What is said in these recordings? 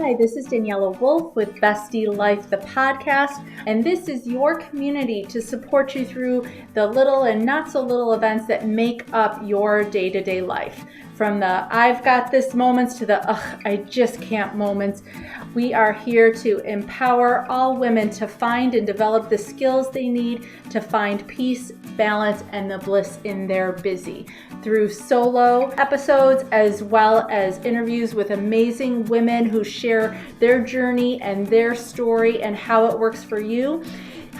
Hi, this is Daniela Wolf with Bestie Life, the podcast, and this is your community to support you through the little and not so little events that make up your day-to-day life. From the I've got this moments to the I just can't moments. We are here to empower all women to find and develop the skills they need to find peace, balance, and the bliss in their busy. Through solo episodes as well as interviews with amazing women who share their journey and their story and how it works for you.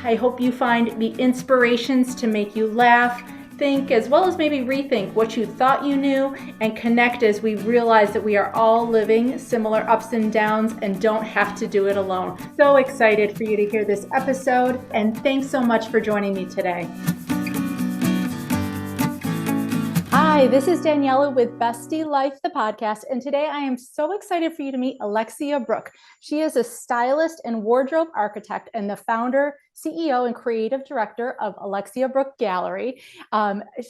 I hope you find the inspirations to make you laugh, think, as well as maybe rethink what you thought you knew, and connect as we realize that we are all living similar ups and downs and don't have to do it alone. So excited for you to hear this episode, and thanks so much for joining me today. Hi, this is Daniela with Bestie Life, the podcast, and today I am so excited for you to meet Alexzia Brooke. She is a stylist and wardrobe architect and the founder, CEO, and creative director of Alexzia Brooke Gallery.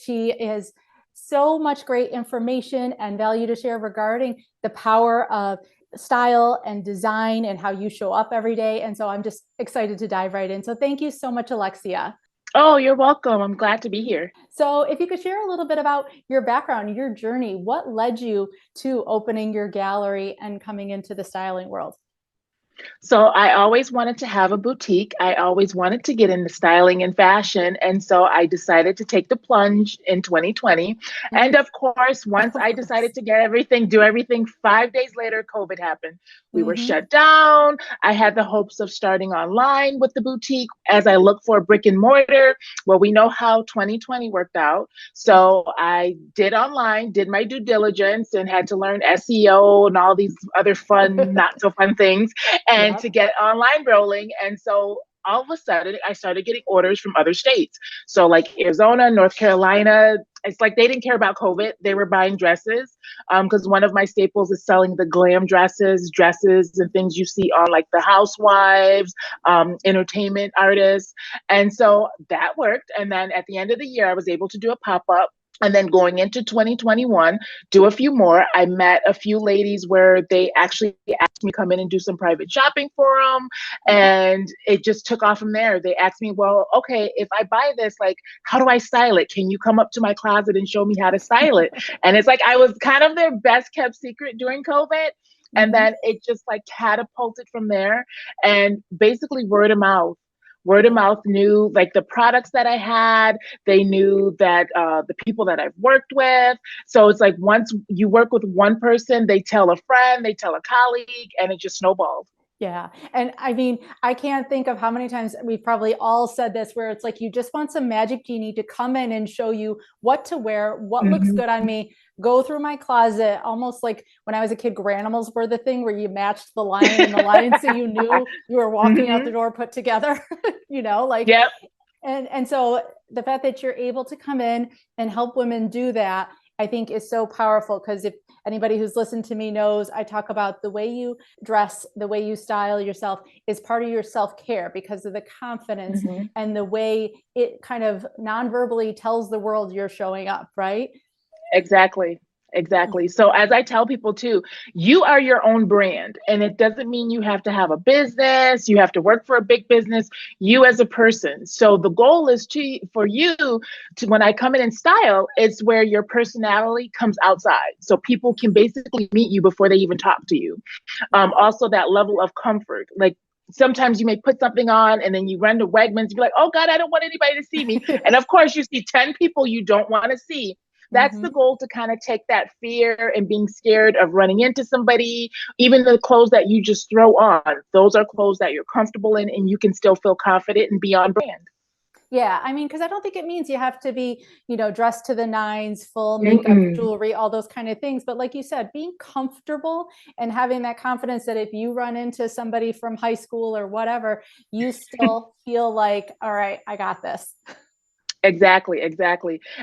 She is so much great information and value to share regarding the power of style and design and how you show up every day. And so I'm just excited to dive right in. So thank you so much, Alexzia. Oh, you're welcome. I'm glad to be here. So if you could share a little bit about your background, your journey, what led you to opening your gallery and coming into the styling world? So I always wanted to have a boutique. I always wanted to get into styling and fashion. And so I decided to take the plunge in 2020. And of course, once I decided to do everything, 5 days later, COVID happened. We were shut down. I had the hopes of starting online with the boutique as I look for a brick and mortar. Well, we know how 2020 worked out. So I did online, did my due diligence, and had to learn SEO and all these other fun, not so fun things. And to get online rolling. And so all of a sudden, I started getting orders from other states. So like Arizona, North Carolina, it's like they didn't care about COVID. They were buying dresses because one of my staples is selling the glam dresses and things you see on like the housewives, entertainment artists. And so that worked. And then at the end of the year, I was able to do a pop-up. And then going into 2021, do a few more. I met a few ladies where they actually asked me to come in and do some private shopping for them. And it just took off from there. They asked me, well, okay, if I buy this, like, how do I style it? Can you come up to my closet and show me how to style it? And it's like, I was kind of their best kept secret during COVID. And then it just like catapulted from there. And basically word of mouth knew like the products that I had. They knew that the people that I've worked with. So it's like once you work with one person, they tell a friend, they tell a colleague, and it just snowballed. Yeah. And I mean, I can't think of how many times we've probably all said this, where it's like, you just want some magic genie to come in and show you what to wear, what looks good on me, go through my closet, almost like when I was a kid, Granimals were the thing where you matched the lion and the lion. So you knew you were walking out the door put together, Yep. And so the fact that you're able to come in and help women do that, I think is so powerful, because if anybody who's listened to me knows, I talk about the way you dress, the way you style yourself is part of your self-care because of the confidence and the way it kind of non-verbally tells the world you're showing up, right? Exactly. So as I tell people too, you are your own brand, and it doesn't mean you have to have a business, you have to work for a big business, you as a person. So the goal is for you to, when I come in and style, it's where your personality comes outside. So people can basically meet you before they even talk to you. Also that level of comfort, like sometimes you may put something on and then you run to Wegmans, you're like, oh God, I don't want anybody to see me. And of course you see 10 people you don't want to see. That's the goal, to kind of take that fear and being scared of running into somebody. Even the clothes that you just throw on, those are clothes that you're comfortable in and you can still feel confident and be on brand. Yeah, I mean, because I don't think it means you have to be, dressed to the nines, full makeup, jewelry, all those kind of things. But like you said, being comfortable and having that confidence that if you run into somebody from high school or whatever, you still feel like, all right, I got this. Exactly.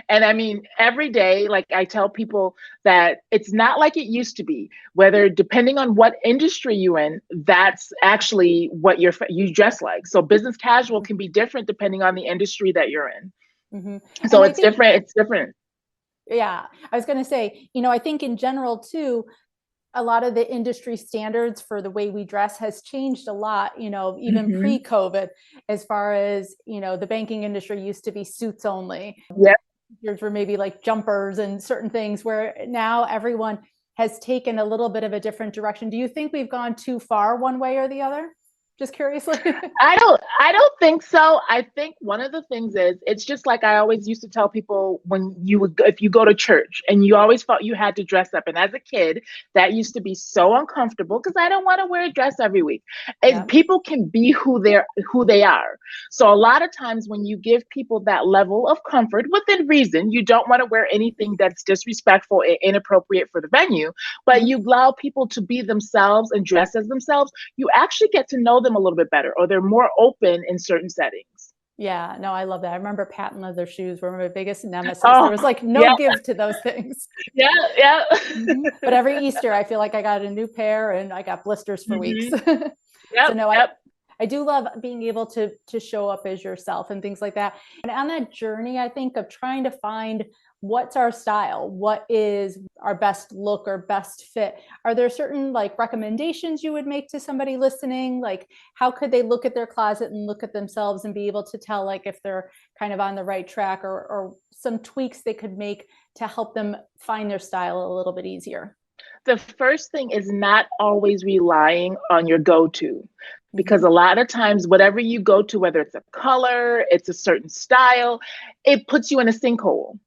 And I mean, every day, like I tell people that it's not like it used to be, whether depending on what industry you're in, that's actually what you dress like. So business casual can be different depending on the industry that you're in. So it's different. Yeah. I was going to say, I think in general too, a lot of the industry standards for the way we dress has changed a lot, even pre-COVID, as far as, the banking industry used to be suits only. Yep. Yours were maybe like jumpers and certain things, where now everyone has taken a little bit of a different direction. Do you think we've gone too far one way or the other? Just curiously. I don't think so. I think one of the things is, it's just like I always used to tell people, if you go to church and you always felt you had to dress up. And as a kid, that used to be so uncomfortable because I don't want to wear a dress every week. And people can be who they are. So a lot of times when you give people that level of comfort within reason, you don't want to wear anything that's disrespectful and inappropriate for the venue, but you allow people to be themselves and dress as themselves, you actually get to know them a little bit better, or they're more open in certain settings. Yeah, no, I love that. I remember patent leather shoes were my biggest nemesis. There was like no give to those things. Yeah. But every Easter, I feel like I got a new pair and I got blisters for weeks. So no, I do love being able to show up as yourself and things like that. And on that journey, I think, of trying to find what's our style, what is our best look or best fit, are there certain like recommendations you would make to somebody listening? Like, how could they look at their closet and look at themselves and be able to tell like if they're kind of on the right track, or some tweaks they could make to help them find their style a little bit easier? The first thing is not always relying on your go-to, because a lot of times whatever you go to, whether it's a color, it's a certain style, it puts you in a sinkhole.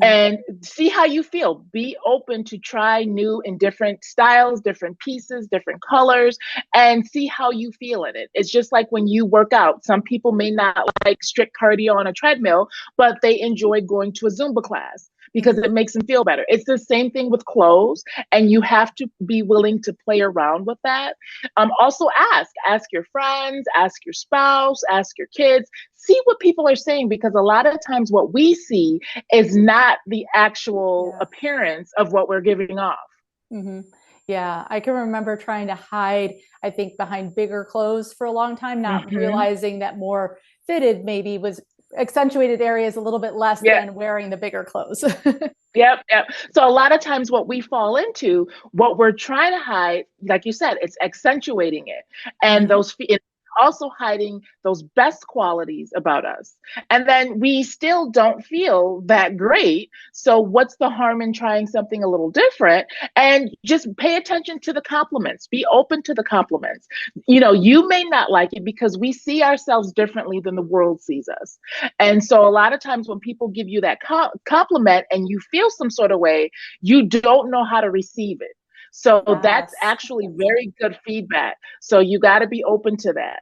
And see how you feel. Be open to try new and different styles, different pieces, different colors, and see how you feel in it. It's just like when you work out. Some people may not like strict cardio on a treadmill, but they enjoy going to a Zumba class because it makes them feel better. It's the same thing with clothes, and you have to be willing to play around with that. Also ask your friends, ask your spouse, ask your kids, see what people are saying, because a lot of times what we see is not the actual appearance of what we're giving off. Yeah, I can remember trying to hide, I think, behind bigger clothes for a long time, not realizing that more fitted maybe was accentuated areas a little bit less than wearing the bigger clothes. Yep. So a lot of times what we fall into, what we're trying to hide, like you said, it's accentuating it. And it's also hiding those best qualities about us. And then we still don't feel that great. So what's the harm in trying something a little different? And just pay attention to the compliments. Be open to the compliments. You may not like it because we see ourselves differently than the world sees us. And so a lot of times when people give you that compliment and you feel some sort of way, you don't know how to receive it. So that's actually very good feedback. So you got to be open to that.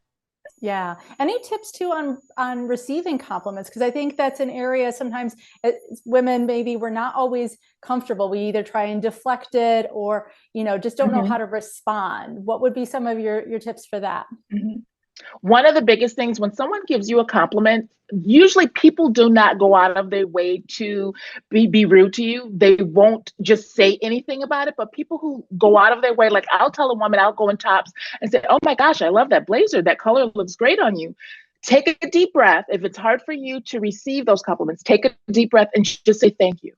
Yeah. Any tips too on receiving compliments? Because I think that's an area sometimes as women, maybe we're not always comfortable. We either try and deflect it or, just don't know how to respond. What would be some of your tips for that? One of the biggest things, when someone gives you a compliment, usually people do not go out of their way to be rude to you. They won't just say anything about it. But people who go out of their way, like I'll tell a woman, I'll go in tops and say, oh my gosh, I love that blazer. That color looks great on you. Take a deep breath. If it's hard for you to receive those compliments, take a deep breath and just say thank you.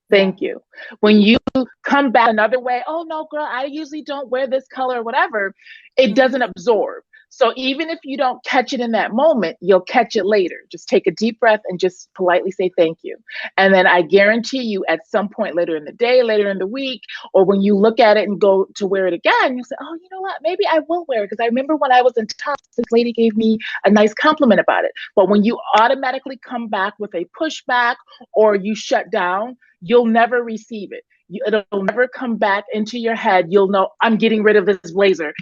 Thank you. When you come back another way, oh no, girl, I usually don't wear this color or whatever, it doesn't absorb. So even if you don't catch it in that moment, you'll catch it later. Just take a deep breath and just politely say thank you. And then I guarantee you at some point later in the day, later in the week, or when you look at it and go to wear it again, you say, oh, you know what? Maybe I will wear it. Because I remember when I was in tops, this lady gave me a nice compliment about it. But when you automatically come back with a pushback or you shut down, you'll never receive it. It'll never come back into your head. You'll know, I'm getting rid of this blazer.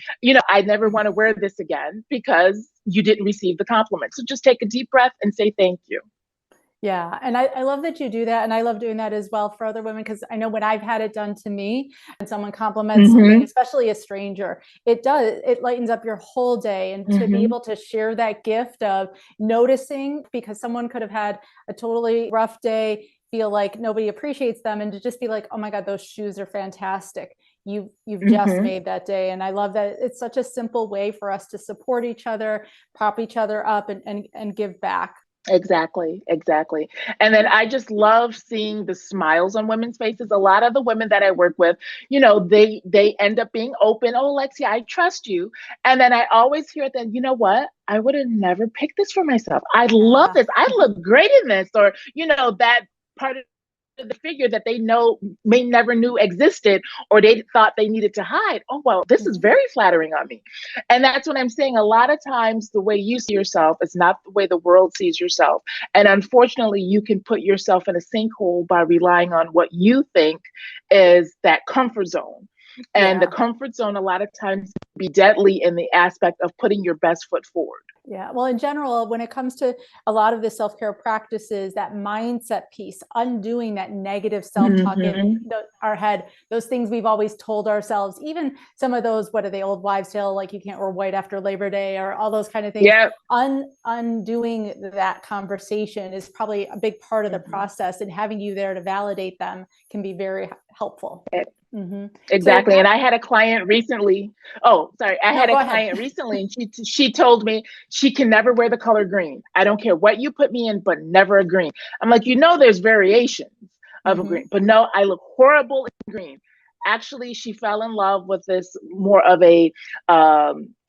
I never want to wear this again because you didn't receive the compliment. So just take a deep breath and say thank you. Yeah. And I love that you do that. And I love doing that as well for other women, because I know when I've had it done to me and someone compliments something, especially a stranger, it lightens up your whole day. And to be able to share that gift of noticing, because someone could have had a totally rough day, feel like nobody appreciates them, and to just be like, oh my God, those shoes are fantastic. You've just made that day. And I love that it's such a simple way for us to support each other, prop each other up, and give back. Exactly, exactly. And then I just love seeing the smiles on women's faces. A lot of the women that I work with, they end up being open. Oh, Alexia, I trust you. And then I always hear them, you know what? I would have never picked this for myself. I love Yeah. this. I look great in this. Or, that part of the figure that they know may never knew existed, or they thought they needed to hide. Oh, well, this is Mhm. very flattering on me. And that's what I'm saying. A lot of times the way you see yourself is not the way the world sees yourself. And unfortunately, you can put yourself in a sinkhole by relying on what you think is that comfort zone. And the Yeah. comfort zone a lot of times can be deadly in the aspect of putting your best foot forward. Yeah. Well, in general, when it comes to a lot of the self-care practices, that mindset piece, undoing that negative self-talk in Hmm. our head, those things we've always told ourselves, even some of those, what are they, old wives' tale, like you can't wear white after Labor Day, or all those kind of things. Yeah. Undoing that conversation is probably a big part of the Hmm. process, and having you there to validate them can be very helpful. Mm-hmm. So, Exactly. And I had a client recently. Oh, sorry. I no, had a go ahead. client recently, and she told me she can never wear the color green. I don't care what you put me in, but never a green. I'm like, there's variations of a Mm-hmm. green, but no, I look horrible in green. Actually, she fell in love with this more of a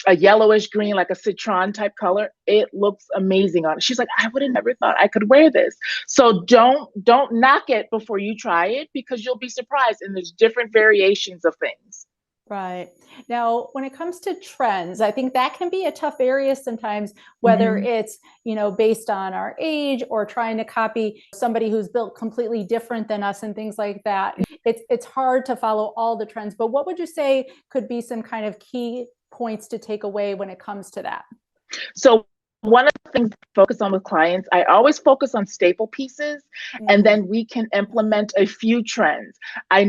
yellowish green, like a citron type color. It looks amazing on it. She's like, I would have never thought I could wear this. So don't knock it before you try it, because you'll be surprised. And there's different variations of things. Right. Now, when it comes to trends, I think that can be a tough area sometimes, whether Hmm. it's, based on our age or trying to copy somebody who's built completely different than us and things like that. It's hard to follow all the trends, but what would you say could be some kind of key points to take away when it comes to that? So one of the things I focus on with clients, I always focus on staple pieces, and Mm, then we can implement a few trends. I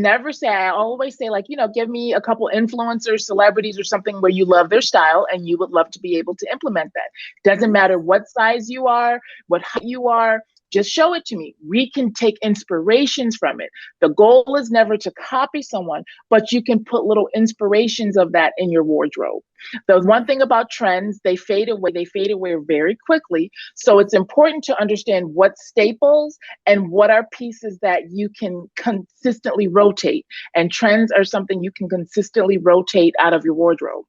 always say, like, give me a couple influencers, celebrities, or something where you love their style and you would love to be able to implement that. Doesn't mm, matter what size you are, what height you are, just show it to me. We can take inspirations from it. The goal is never to copy someone, but you can put little inspirations of that in your wardrobe. The mm. one thing about trends, they fade away. They fade away very quickly. So it's important to understand what staples and what are pieces that you can consistently rotate. And trends are something you can consistently rotate out of your wardrobe.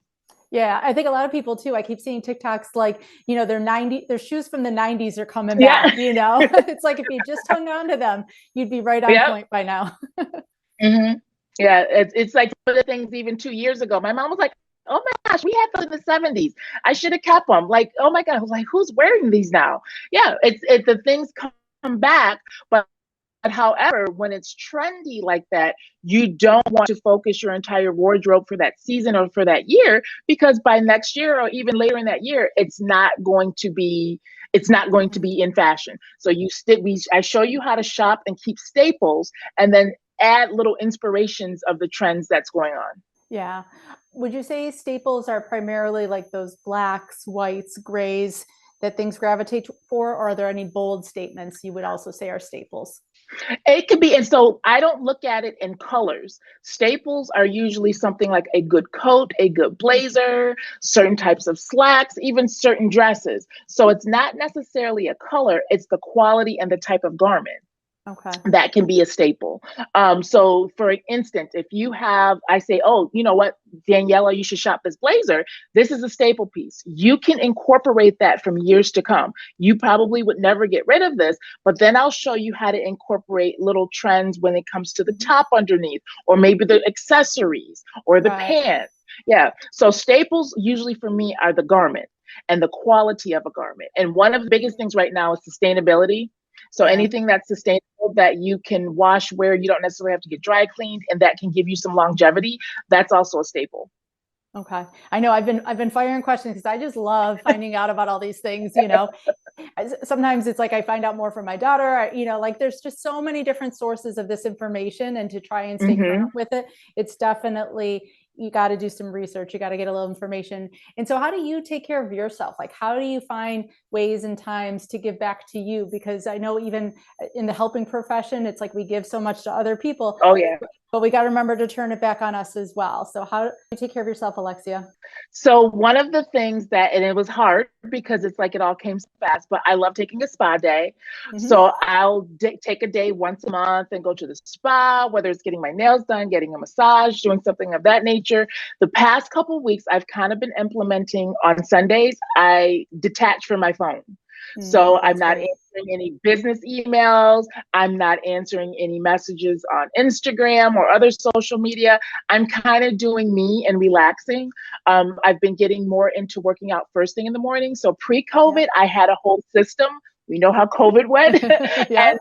Yeah, I think a lot of people too. I keep seeing TikToks like, their shoes from the 90s are coming back, Yeah. It's like if you just hung on to them, you'd be right on Yep. point by now. Hmm. Yeah. It's like one of the things even 2 years ago, my mom was like, oh my gosh, we had those in the 70s. I should have kept them. Like, oh my God. I was like, who's wearing these now? Yeah. The things come back, but however, when it's trendy like that, you don't want to focus your entire wardrobe for that season or for that year, because by next year or even later in that year, it's not going to be in fashion. So I show you how to shop and keep staples, and then add little inspirations of the trends that's going on. Yeah. Would you say staples are primarily like those blacks, whites, grays that things gravitate for, or are there any bold statements you would also say are staples? It could be, and so I don't look at it in colors. Staples are usually something like a good coat, a good blazer, certain types of slacks, even certain dresses. So it's not necessarily a color, it's the quality and the type of garment Okay. that can be a staple. So for instance, if I say, oh, you know what, Daniela, you should shop this blazer. This is a staple piece. You can incorporate that from years to come. You probably would never get rid of this, but then I'll show you how to incorporate little trends when it comes to the Mhm. top underneath, or maybe the accessories or the Right. pants. Yeah. So staples usually for me are the garment and the quality of a garment. And one of the biggest things right now is sustainability. So Yeah. anything that's sustainable that you can wash where you don't necessarily have to get dry cleaned, and that can give you some longevity, that's also a staple. Okay. I know I've been firing questions because I just love finding out about all these things, Sometimes it's like I find out more from my daughter, like there's just so many different sources of this information, and to try and stay current Hmm. with it, it's definitely, you got to do some research, you got to get a little information. And so how do you take care of yourself? Like how do you find ways and times to give back to you? Because I know even in the helping profession, it's like we give so much to other people. Oh yeah. But we got to remember to turn it back on us as well. So how do you take care of yourself, Alexzia? So one of the things that, and it was hard because it's like it all came so fast, but I love taking a spa day. So I'll take a day once a month and go to the spa, whether it's getting my nails done, getting a massage, doing something of that nature. The past couple of weeks, I've kind of been implementing on Sundays, I detach from my phone. So I'm not answering any business emails. I'm not answering any messages on Instagram or other social media. I'm kind of doing me and relaxing. I've been getting more into working out first thing in the morning. So pre-COVID, I had a whole system. We know how COVID went. And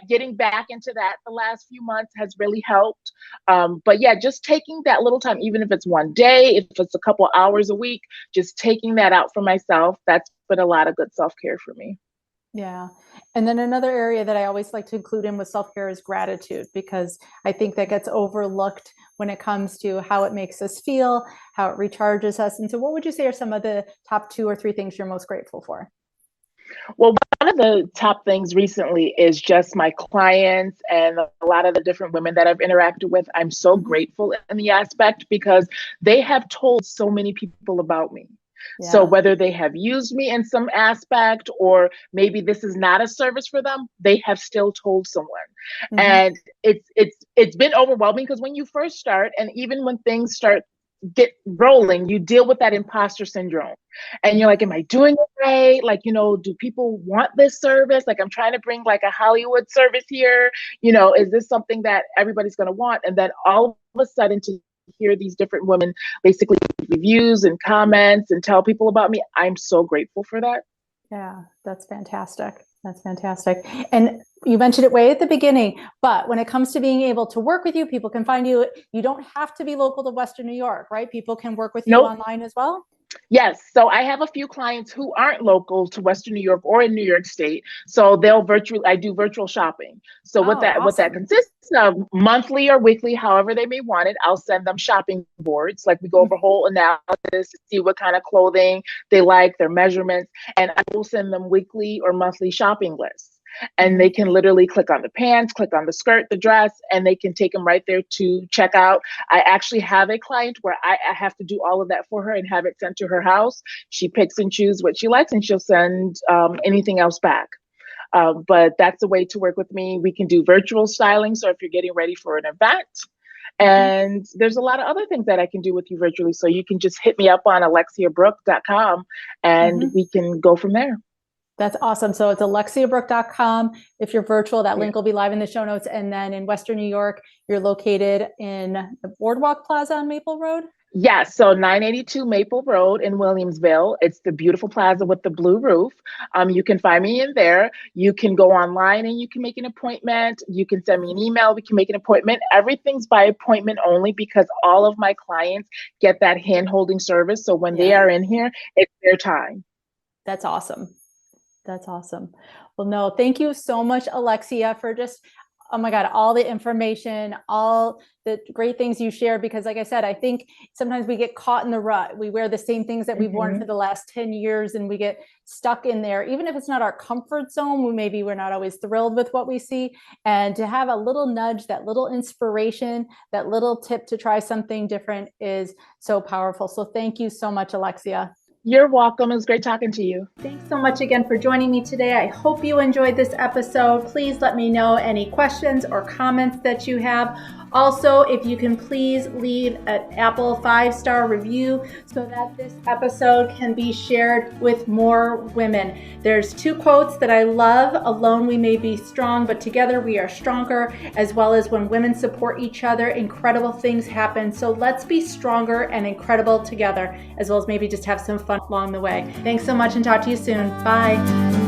getting back into that the last few months has really helped. But yeah, just taking that little time, even if it's one day, if it's a couple hours a week, just taking that out for myself, that's been a lot of good self-care for me. Yeah. And then another area that I always like to include in with self-care is gratitude, because I think that gets overlooked when it comes to how it makes us feel, how it recharges us. And so what would you say are some of the top 2 or 3 things you're most grateful for? Well, one of the top things recently is just my clients and a lot of the different women that I've interacted with. I'm so grateful in the aspect because they have told so many people about me. So whether they have used me in some aspect or maybe this is not a service for them, they have still told someone. And it's been overwhelming because when you first start, and even when things get rolling, you deal with that imposter syndrome. And you're like, am I doing it right? Like, do people want this service? Like, I'm trying to bring like a Hollywood service here. Is this something that everybody's going to want? And then all of a sudden to hear these different women basically reviews and comments and tell people about me, I'm so grateful for that. Yeah, that's fantastic. That's fantastic. And you mentioned it way at the beginning, but when it comes to being able to work with you, people can find you. You don't have to be local to Western New York, right? People can work with you online as well. Yes. So I have a few clients who aren't local to Western New York or in New York State. So I do virtual shopping. So what that consists of, monthly or weekly, however they may want it, I'll send them shopping boards. Like we go over whole analysis to see what kind of clothing they like, their measurements, and I will send them weekly or monthly shopping lists. And they can literally click on the pants, click on the skirt, the dress, and they can take them right there to check out. I actually have a client where I have to do all of that for her and have it sent to her house. She picks and chooses what she likes and she'll send anything else back. But that's a way to work with me. We can do virtual styling. So if you're getting ready for an event, and there's a lot of other things that I can do with you virtually. So you can just hit me up on alexiabrooke.com and we can go from there. That's awesome. So it's alexiabrooke.com. If you're virtual, that link will be live in the show notes. And then in Western New York, you're located in the Boardwalk Plaza on Maple Road? Yes. So 982 Maple Road in Williamsville. It's the beautiful plaza with the blue roof. You can find me in there. You can go online and you can make an appointment. You can send me an email. We can make an appointment. Everything's by appointment only because all of my clients get that hand-holding service. So when they are in here, it's their time. That's awesome. That's awesome. Well, no, thank you so much, Alexzia, for just, oh my God, all the information, all the great things you share. Because like I said, I think sometimes we get caught in the rut. We wear the same things that we've worn for the last 10 years and we get stuck in there. Even if it's not our comfort zone, we're not always thrilled with what we see. And to have a little nudge, that little inspiration, that little tip to try something different is so powerful. So thank you so much, Alexzia. You're welcome. It was great talking to you. Thanks so much again for joining me today. I hope you enjoyed this episode. Please let me know any questions or comments that you have. Also, if you can please leave an Apple 5-star review so that this episode can be shared with more women. There's 2 quotes that I love. Alone we may be strong, but together we are stronger, as well as when women support each other, incredible things happen. So let's be stronger and incredible together, as well as maybe just have some fun along the way. Thanks so much and talk to you soon. Bye.